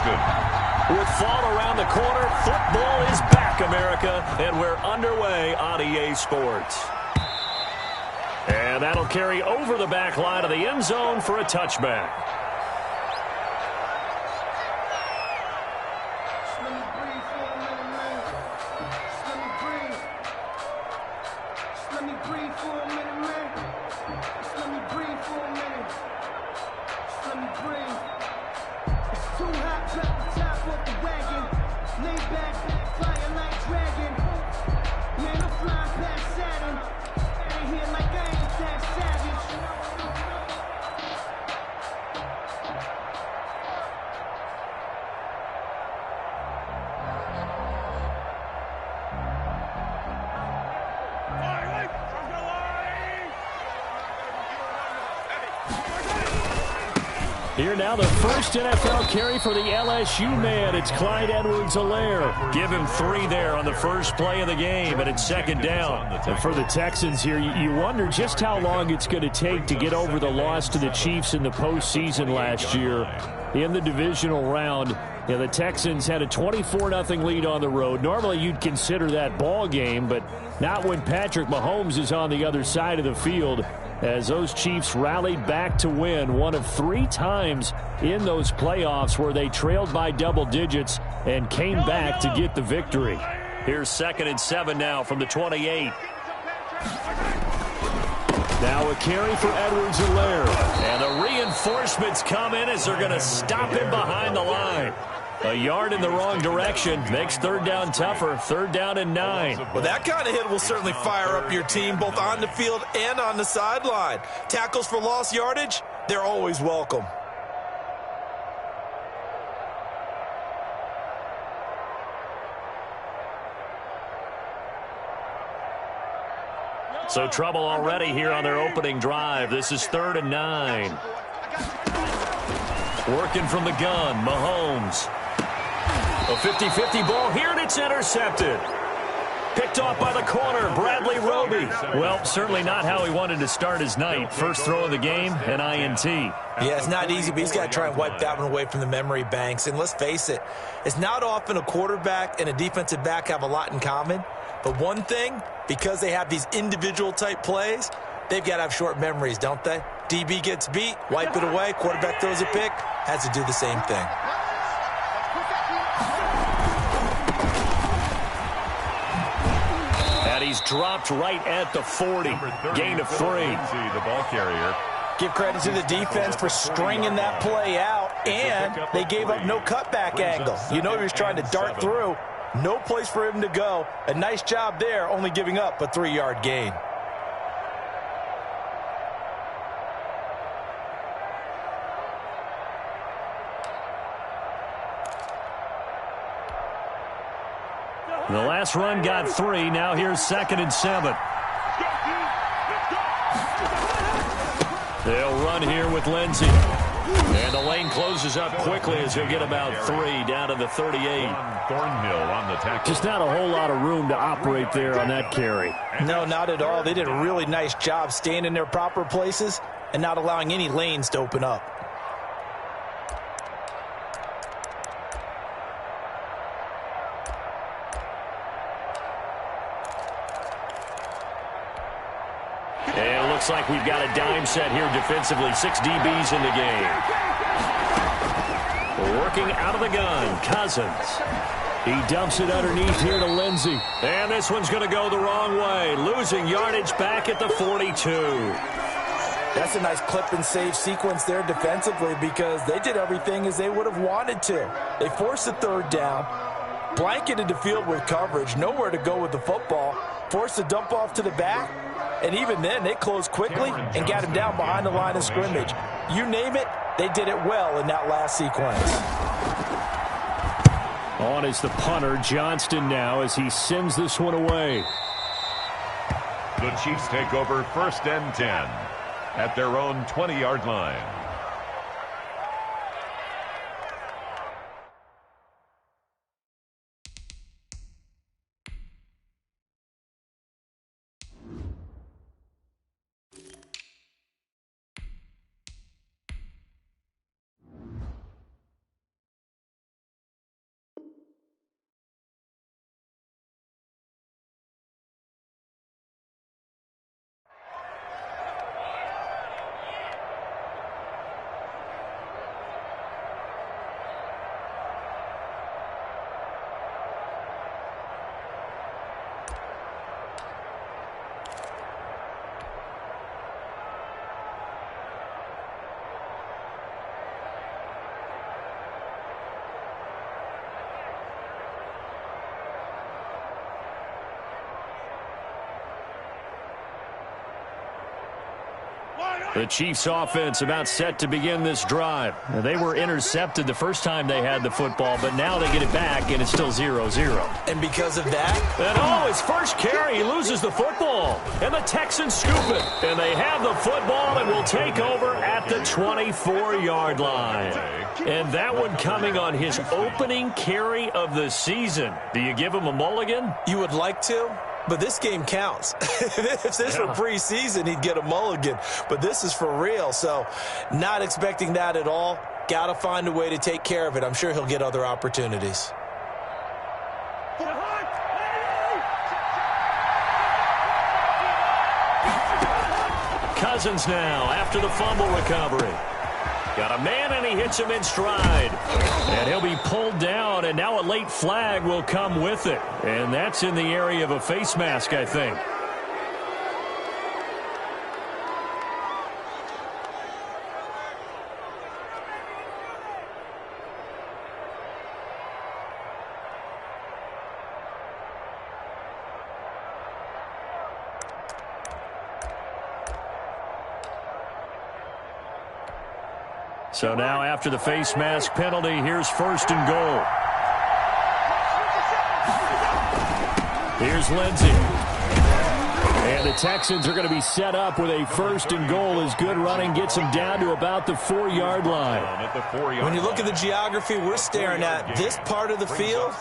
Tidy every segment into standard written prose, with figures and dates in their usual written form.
Houston. With fall around the corner, football is back, America, and we're underway on EA Sports. And that'll carry over the back line of the end zone for a touchback. Here now, the first NFL carry for the LSU man. It's Clyde Edwards-Helaire. Give him 3 there on the first play of the game, and it's second down. And for the Texans here, you wonder just how long it's going to take to get over the loss to the Chiefs in the postseason last year. In the divisional round, the Texans had a 24-0 lead on the road. Normally, you'd consider that ball game, but not when Patrick Mahomes is on the other side of the field, as those Chiefs rallied back to win one of 3 times in those playoffs where they trailed by double digits and came back to get the victory. Here's 2nd and 7 now from the 28. Now a carry for Edwards-Helaire. And the reinforcements come in as they're going to stop him behind the line. A yard in the wrong direction makes 3rd down tougher. 3rd down and 9. Well, that kind of hit will certainly fire up your team both on the field and on the sideline. Tackles for lost yardage, they're always welcome. So trouble already here on their opening drive. This is 3rd and 9. Working from the gun, Mahomes. A 50-50 ball here, and it's intercepted. Picked off by the corner, Bradley Roby. Well, certainly not how he wanted to start his night. First throw of the game, an INT. Yeah, it's not easy, but he's got to try and wipe that one away from the memory banks. And let's face it, it's not often a quarterback and a defensive back have a lot in common. But one thing, because they have these individual type plays, they've got to have short memories, don't they? DB gets beat, wipe it away, quarterback throws a pick, has to do the same thing. And he's dropped right at the 40. Gain of 3. The ball carrier. Give credit to the defense for stringing that play out, and they gave up no cutback angle. You know he was trying to dart through. No place for him to go. A nice job there, only giving up a 3-yard gain. The last run got 3. Now here's 2nd and 7. They'll run here with Lindsey. And the lane closes up quickly as he'll get about 3 down to the 38. Thornhill on the tackle. Just not a whole lot of room to operate there on that carry. No, not at all. They did a really nice job staying in their proper places and not allowing any lanes to open up. And it looks like we've got a dime set here defensively. 6 DBs in the game. Working out of the gun, Cousins. He dumps it underneath here to Lindsey. And this one's going to go the wrong way. Losing yardage back at the 42. That's a nice clip and save sequence there defensively because they did everything as they would have wanted to. They forced the 3rd down, blanketed the field with coverage, nowhere to go with the football, forced the dump off to the back, and even then they closed quickly and got him down behind the line of scrimmage. You name it, they did it well in that last sequence. On is the punter, Johnston now, as he sends this one away. The Chiefs take over 1st and 10 at their own 20-yard line. The Chiefs offense about set to begin this drive. Now, they were intercepted the first time they had the football, but now they get it back, and it's still 0-0. And because of that? And his first carry, he loses the football. And the Texans scoop it. And they have the football and will take over at the 24-yard line. And that one coming on his opening carry of the season. Do you give him a mulligan? You would like to? But this game counts. If this were preseason, he'd get a mulligan. But this is for real, so not expecting that at all. Got to find a way to take care of it. I'm sure he'll get other opportunities. Cousins now after the fumble recovery. Got a man, and he hits him in stride. And he'll be pulled down, and now a late flag will come with it. And that's in the area of a face mask, I think. So now after the face mask penalty, here's 1st and goal. Here's Lindsey. And the Texans are going to be set up with a 1st and goal as good running gets them down to about the 4-yard line. When you look at the geography we're staring at, this part of the field,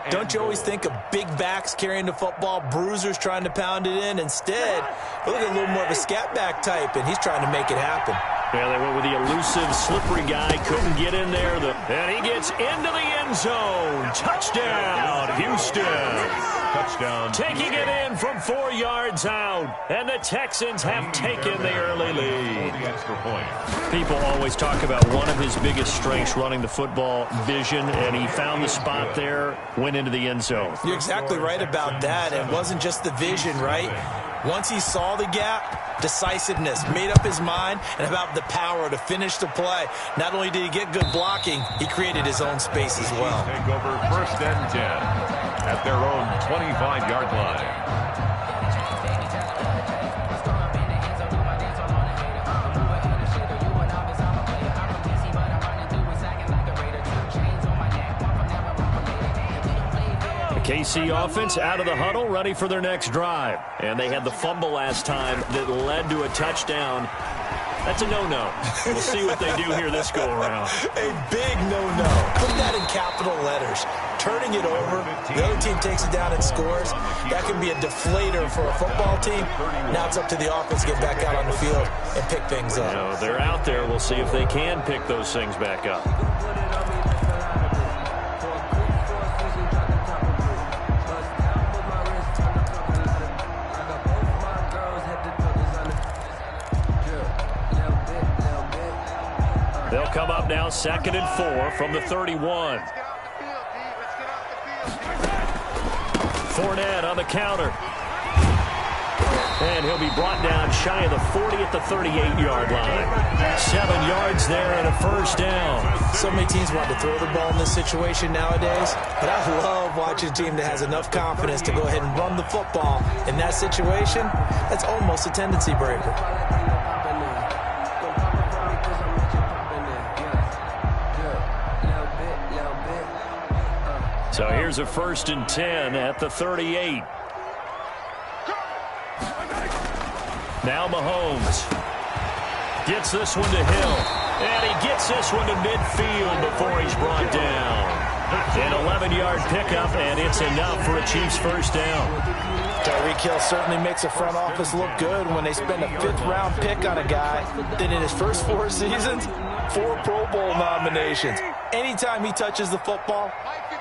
don't you always think of big backs carrying the football, bruisers trying to pound it in? Instead, look at a little more of a scat back type, and he's trying to make it happen. Yeah, they went with the elusive, slippery guy. Couldn't get in there. And he gets into the end zone. Touchdown, Houston. Touchdown. Taking it in from 4 yards out. And the Texans have taken the early lead. The extra point. People always talk about one of his biggest strengths, running the football, vision. And he found the spot there, went into the end zone. You're exactly right about that. It wasn't just the vision, right? Once he saw the gap, decisiveness, made up his mind, and about the power to finish the play. Not only did he get good blocking, he created his own space as well. Take over 1st and 10 at their own 25-yard line. KC offense out of the huddle, ready for their next drive. And they had the fumble last time that led to a touchdown. That's a no-no. We'll see what they do here this go-around. A big no-no. Put that in capital letters. Turning it over, the other team takes it down and scores. That can be a deflator for a football team. Now it's up to the offense to get back out on the field and pick things up. You know, they're out there. We'll see if they can pick those things back up. They'll come up now 2nd and 4 from the 31. Fournette on the counter. And he'll be brought down shy of the 40 at the 38-yard line. 7 yards there and a 1st down. So many teams want to throw the ball in this situation nowadays, but I love watching a team that has enough confidence to go ahead and run the football. In that situation, that's almost a tendency breaker. So here's a 1st and 10 at the 38. Now Mahomes gets this one to Hill. And he gets this one to midfield before he's brought down. An 11-yard pickup, and it's enough for a Chiefs 1st down. Tyreek Hill certainly makes a front office look good when they spend a 5th-round pick on a guy. Then in his first 4 seasons, 4 Pro Bowl nominations. Anytime he touches the football,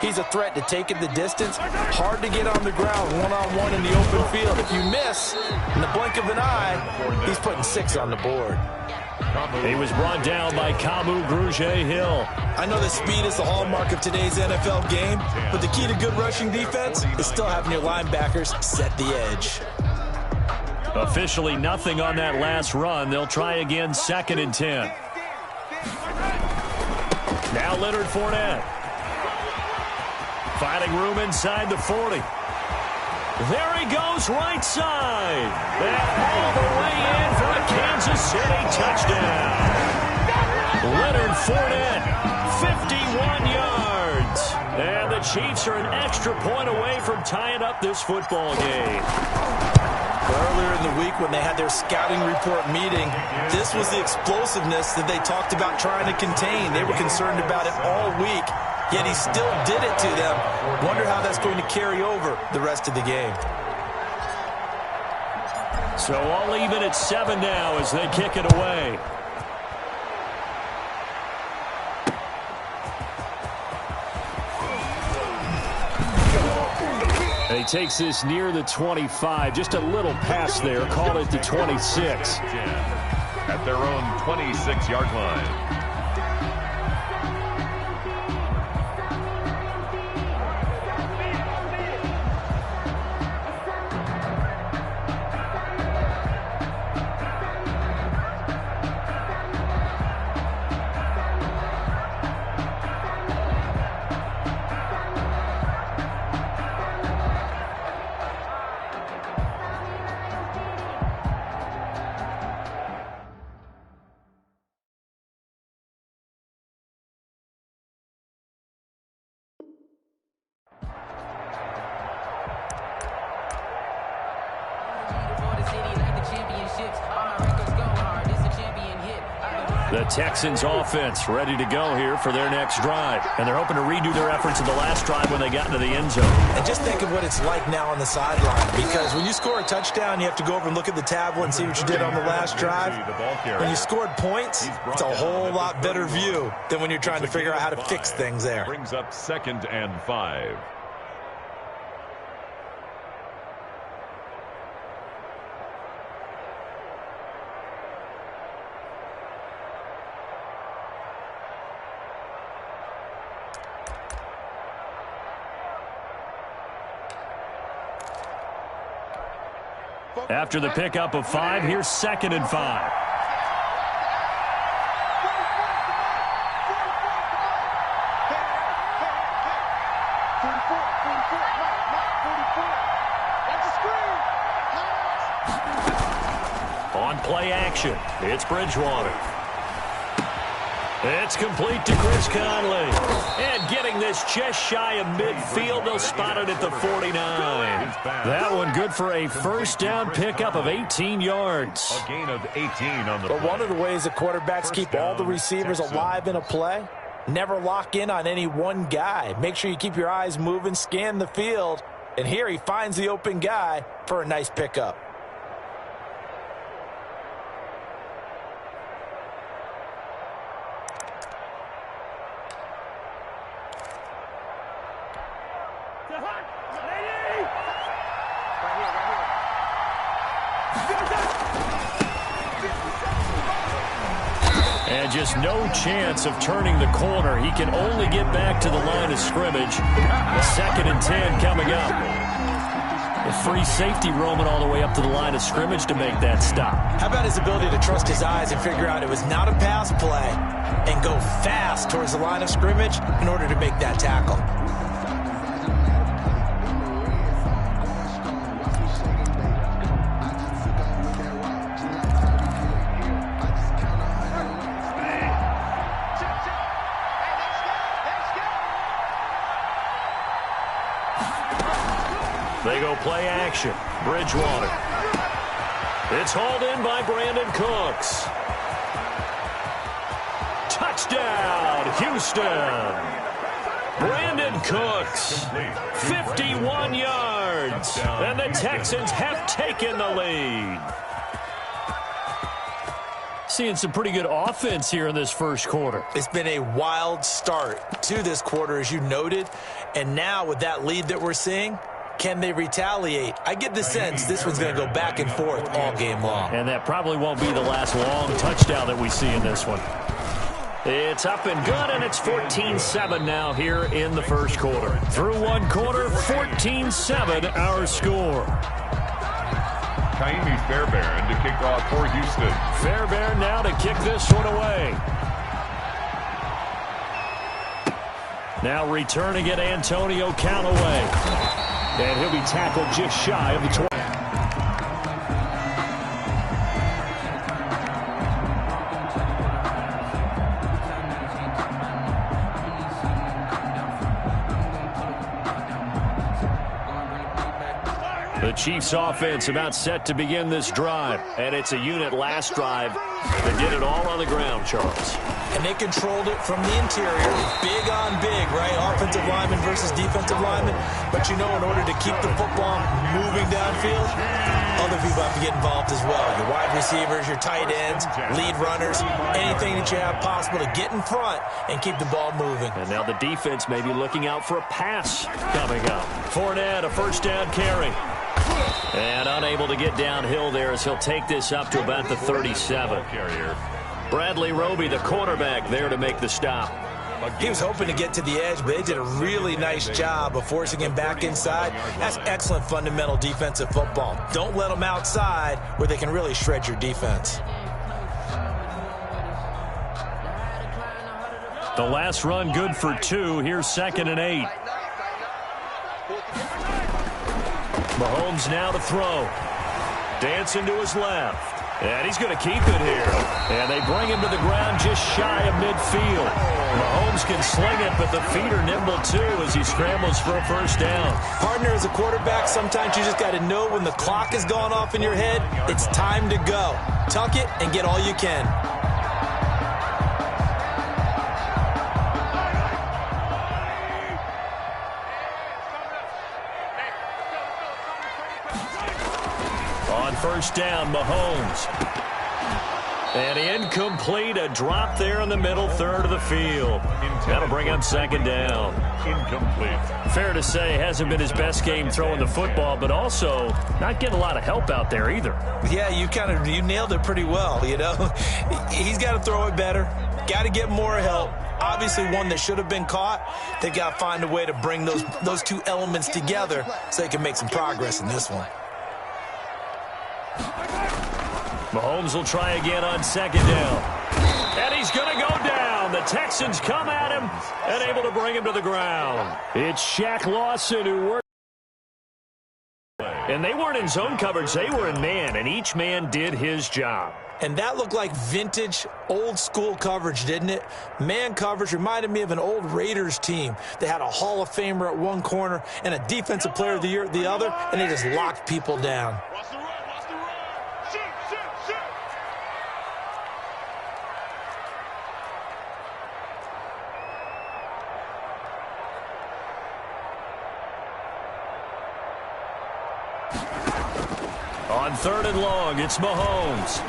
he's a threat to take it the distance. Hard to get on the ground one-on-one in the open field. If you miss, in the blink of an eye, he's putting 6 on the board. He was brought down by Kamu Grugier-Hill. I know that speed is the hallmark of today's NFL game, but the key to good rushing defense is still having your linebackers set the edge. Officially nothing on that last run. They'll try again 2nd and 10. Now Leonard Fournette. Finding room inside the 40. There he goes, right side. And all the way in for a Kansas City touchdown. Leonard Fournette, 51 yards. And the Chiefs are an extra point away from tying up this football game. Earlier in the week when they had their scouting report meeting, this was the explosiveness that they talked about trying to contain. They were concerned about it all week, yet he still did it to them. Wonder how that's going to carry over the rest of the game. So all even at 7 now as they kick it away. And he takes this near the 25. Just a little pass there. Call it the 26. At their own 26-yard line. The Texans offense ready to go here for their next drive. And they're hoping to redo their efforts in the last drive when they got into the end zone. And just think of what it's like now on the sideline. Because when you score a touchdown, you have to go over and look at the tablet and see what you did on the last drive. When you scored points, it's a whole lot better view than when you're trying to figure out how to fix things there. Brings up 2nd and 5. After the pickup of 5, here's 2nd and 5. On play action, it's Bridgewater. It's complete to Chris Conley. And getting this just shy of midfield, they'll spot it at the 49. That one good for a first down pickup of 18 yards. A gain of 18 on the But play. one of the ways that quarterbacks keep all the receivers alive in a play, never lock in on any one guy. Make sure you keep your eyes moving, scan the field. And here he finds the open guy for a nice pickup. And just no chance of turning the corner. He can only get back to the line of scrimmage. A 2nd and 10 coming up. A free safety roaming all the way up to the line of scrimmage to make that stop. How about his ability to trust his eyes and figure out it was not a pass play and go fast towards the line of scrimmage in order to make that tackle. They go play action. Bridgewater. It's hauled in by Brandon Cooks. Touchdown, Houston. Brandon Cooks, 51 yards. And the Texans have taken the lead. Seeing some pretty good offense here in this first quarter. It's been a wild start to this quarter, as you noted. And now with that lead that we're seeing, can they retaliate? I get the sense this one's going to go back and forth all game long. And that probably won't be the last long touchdown that we see in this one. It's up and good, and it's 14-7 now here in the first quarter. Through one quarter, 14-7 our score. Kaimi Fairbairn to kick off for Houston. Fairbairn now to kick this one away. Now returning it, Antonio Callaway. And he'll be tackled just shy of the 20. The Chiefs offense about set to begin this drive. And it's a unit last drive that did it all on the ground, Charles. And they controlled it from the interior. Big on big, right? Offensive lineman versus defensive lineman. But you know, in order to keep the football moving downfield, other people have to get involved as well. Your wide receivers, your tight ends, lead runners, anything that you have possible to get in front and keep the ball moving. And now the defense may be looking out for a pass coming up. Fournette, a first down carry. And unable to get downhill there as he'll take this up to about the 37. Bradley Roby, the quarterback, there to make the stop. He was hoping to get to the edge, but they did a really nice job of forcing him back inside. That's excellent fundamental defensive football. Don't let them outside where they can really shred your defense. The last run good for 2. Here's 2nd and 8. Mahomes now to throw. Dancing to his left. And he's going to keep it here. And they bring him to the ground just shy of midfield. Mahomes can sling it, but the feet are nimble too as he scrambles for a first down. Partner, as a quarterback, sometimes you just got to know when the clock has gone off in your head, it's time to go. Tuck it and get all you can. On first down, Mahomes. And incomplete, a drop there in the middle third of the field. That'll bring up 2nd down. Incomplete. Fair to say, hasn't been his best game throwing the football, but also not getting a lot of help out there either. Yeah, you nailed it pretty well, you know. He's got to throw it better. Got to get more help. Obviously one that should have been caught. They've got to find a way to bring those two elements together so they can make some progress in this one. Mahomes will try again on 2nd down. And he's going to go down. The Texans come at him and able to bring him to the ground. It's Shaq Lawson who worked. And they weren't in zone coverage. They were in man, and each man did his job. And that looked like vintage, old-school coverage, didn't it? Man coverage reminded me of an old Raiders team. They had a Hall of Famer at one corner and a Defensive Player of the Year at the other, and they just locked people down. On 3rd and long, it's Mahomes.